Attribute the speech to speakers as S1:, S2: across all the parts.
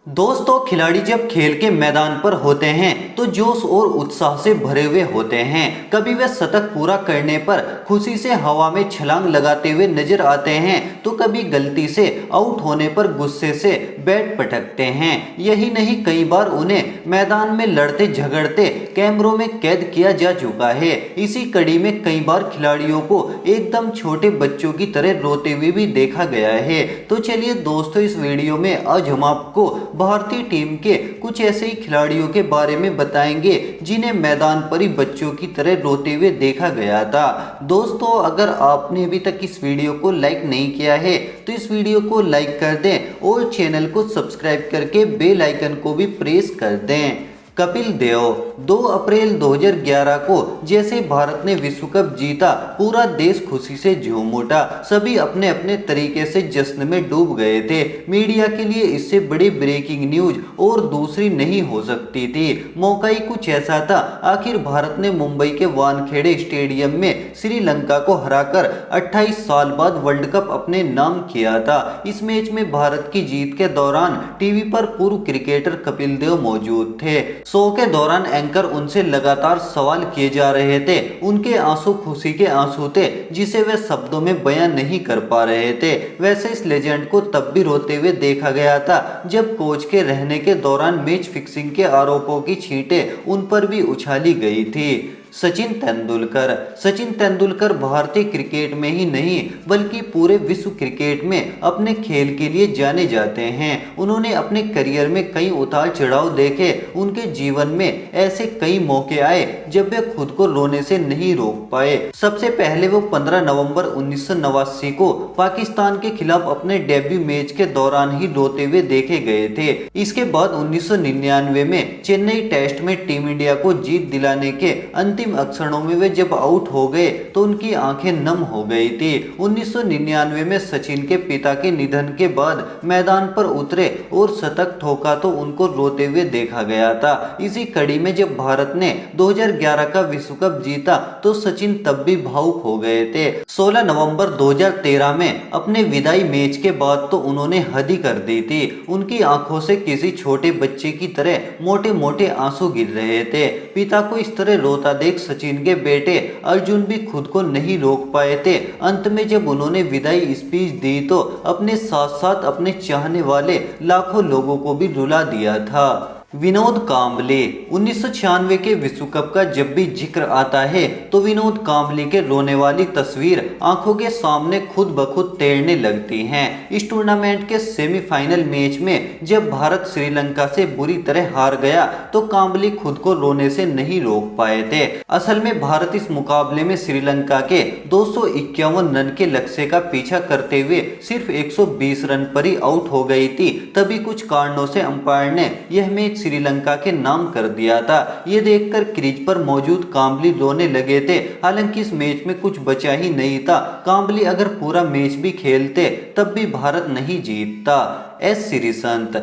S1: दोस्तों, खिलाड़ी जब खेल के मैदान पर होते हैं तो जोश और उत्साह से भरे हुए होते हैं। कभी वे शतक पूरा करने पर खुशी से हवा में छलांग लगाते हुए नजर आते हैं तो कभी गलती से आउट होने पर गुस्से से बैट पटकते हैं। यही नहीं, कई बार उन्हें मैदान में लड़ते झगड़ते कैमरों में कैद किया जा चुका है। इसी कड़ी में कई बार खिलाड़ियों को एकदम छोटे बच्चों की तरह रोते हुए भी देखा गया है। तो चलिए दोस्तों, इस वीडियो में आज हम आपको भारतीय टीम के कुछ ऐसे ही खिलाड़ियों के बारे में बताएंगे जिन्हें मैदान पर ही बच्चों की तरह रोते हुए देखा गया था। दोस्तों, अगर आपने अभी तक इस वीडियो को लाइक नहीं किया है तो इस वीडियो को लाइक कर दें और चैनल को सब्सक्राइब करके बेल आइकन को भी प्रेस कर दें। कपिल देव 2 अप्रैल 2011 को जैसे भारत ने विश्व कप जीता, पूरा देश खुशी से झूम उठा। सभी अपने अपने तरीके से जश्न में डूब गए थे। मीडिया के लिए इससे बड़ी ब्रेकिंग न्यूज और दूसरी नहीं हो सकती थी। मौका ही कुछ ऐसा था। आखिर भारत ने मुंबई के वानखेड़े स्टेडियम में श्रीलंका को हराकर 28 साल बाद वर्ल्ड कप अपने नाम किया था। इस मैच में भारत की जीत के दौरान टीवी पर पूर्व क्रिकेटर कपिल देव मौजूद थे। शो के दौरान एंकर उनसे लगातार सवाल किए जा रहे थे। उनके आंसू खुशी के आंसू थे जिसे वे शब्दों में बयान नहीं कर पा रहे थे। वैसे इस लेजेंड को तब भी रोते हुए देखा गया था जब कोच के रहने के दौरान मैच फिक्सिंग के आरोपों की छींटें उन पर भी उछाली गई थी। सचिन तेंदुलकर भारतीय क्रिकेट में ही नहीं बल्कि पूरे विश्व क्रिकेट में अपने खेल के लिए जाने जाते हैं। उन्होंने अपने करियर में कई उतार चढ़ाव देखे। उनके जीवन में ऐसे कई मौके आए जब वे खुद को रोने से नहीं रोक पाए। सबसे पहले वो 15 नवंबर 1989 को पाकिस्तान के खिलाफ अपने डेब्यू मैच के दौरान ही रोते हुए देखे गए थे। इसके बाद 1999 में चेन्नई टेस्ट में टीम इंडिया को जीत दिलाने के अंतिम क्षणों में वे जब आउट हो गए तो उनकी आंखें नम हो गई थी। 1999 में सचिन के पिता के निधन के बाद मैदान पर उतरे और शतक ठोका तो उनको रोते हुए देखा गया था। इसी कड़ी में जब भारत ने 2011 का विश्व कप जीता तो सचिन तब भी भावुक हो गए थे। 16 नवंबर 2013 में अपने विदाई मैच के बाद तो उन्होंने हद ही कर दी थी। उनकी आंखों से किसी छोटे बच्चे की तरह मोटे मोटे आंसू गिर रहे थे। पिता को इस तरह रोता देख सचिन के बेटे अर्जुन भी खुद को नहीं रोक पाए थे। अंत में जब उन्होंने विदाई स्पीच दी तो अपने साथ साथ अपने चाहने वाले लाखों लोगों को भी रुला दिया था। विनोद कांबले 1996 के विश्व कप का जब भी जिक्र आता है तो विनोद कांबले के रोने वाली तस्वीर आंखों के सामने खुद ब खुद तैरने लगती हैं। इस टूर्नामेंट के सेमीफाइनल मैच में जब भारत श्रीलंका से बुरी तरह हार गया तो कांबले खुद को रोने से नहीं रोक पाए थे। असल में भारत इस मुकाबले में श्रीलंका के 251 रन के लक्ष्य का पीछा करते हुए सिर्फ 120 रन पर ही आउट हो गई थी। तभी कुछ कारणों से अंपायर ने यह मैच श्रीलंका के नाम कर दिया था। ये देखकर क्रीज पर मौजूद कांबली रोने लगे थे। हालांकि इस मैच में कुछ बचा ही नहीं था। कांबली अगर पूरा मैच भी खेलते तब भी भारत नहीं जीतता। श्रीसंत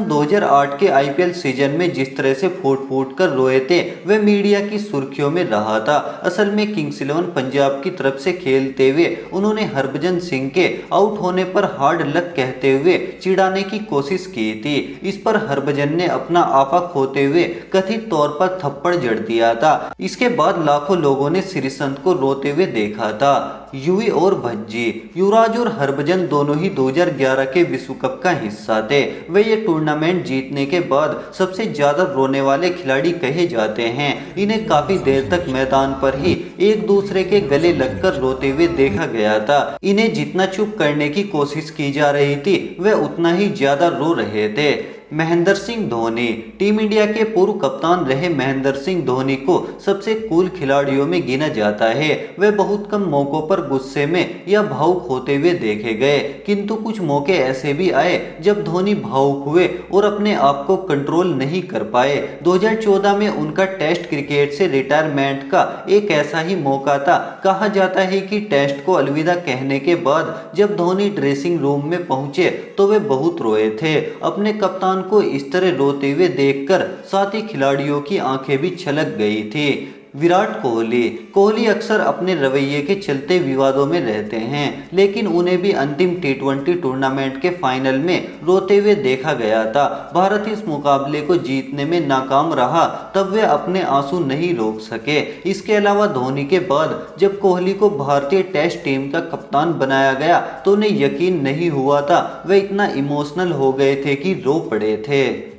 S1: 2008 के आईपीएल सीजन में जिस तरह से फूट फूट कर रोए थे वह मीडिया की सुर्खियों में रहा था। असल में किंग्स 11 पंजाब की तरफ से खेलते हुए उन्होंने हरभजन सिंह के आउट होने पर हार्ड लक कहते हुए चिढ़ाने की कोशिश की थी। इस पर हरभजन ने अपना आपा खोते हुए कथित तौर पर थप्पड़ जड़ दिया था। इसके बाद लाखों लोगों ने श्रीसंत को रोते हुए देखा था। युवी और भज्जी युवराज और हरभजन दोनों ही 2011 के विश्व कप का हिस्सा थे। वे ये टूर्नामेंट जीतने के बाद सबसे ज्यादा रोने वाले खिलाड़ी कहे जाते हैं। इन्हें काफी देर तक मैदान पर ही एक दूसरे के गले लगकर रोते हुए देखा गया था। इन्हें जितना चुप करने की कोशिश की जा रही थी वे उतना ही ज्यादा रो रहे थे। महेंद्र सिंह धोनी टीम इंडिया के पूर्व कप्तान रहे महेंद्र सिंह धोनी को सबसे कूल खिलाड़ियों में गिना जाता है। वे बहुत कम मौकों पर गुस्से में या भावुक होते हुए देखे गए, किंतु कुछ मौके ऐसे भी आए जब धोनी भावुक हुए और अपने आप को कंट्रोल नहीं कर पाए। 2014 में उनका टेस्ट क्रिकेट से रिटायरमेंट का एक ऐसा ही मौका था। कहा जाता है कि टेस्ट को अलविदा कहने के बाद जब धोनी ड्रेसिंग रूम में पहुंचे तो वे बहुत रोए थे। अपने कप्तान को इस तरह रोते हुए देखकर साथी खिलाड़ियों की आंखें भी छलक गई थी। विराट कोहली। कोहली अक्सर अपने रवैये के चलते विवादों में रहते हैं, लेकिन उन्हें भी अंतिम टी20 टूर्नामेंट के फाइनल में रोते हुए देखा गया था। भारत इस मुकाबले को जीतने में नाकाम रहा, तब वे अपने आंसू नहीं रोक सके। इसके अलावा धोनी के बाद जब कोहली को भारतीय टेस्ट टीम का कप्तान बनाया गया तो उन्हें यकीन नहीं हुआ था। वे इतना इमोशनल हो गए थे कि रो पड़े थे।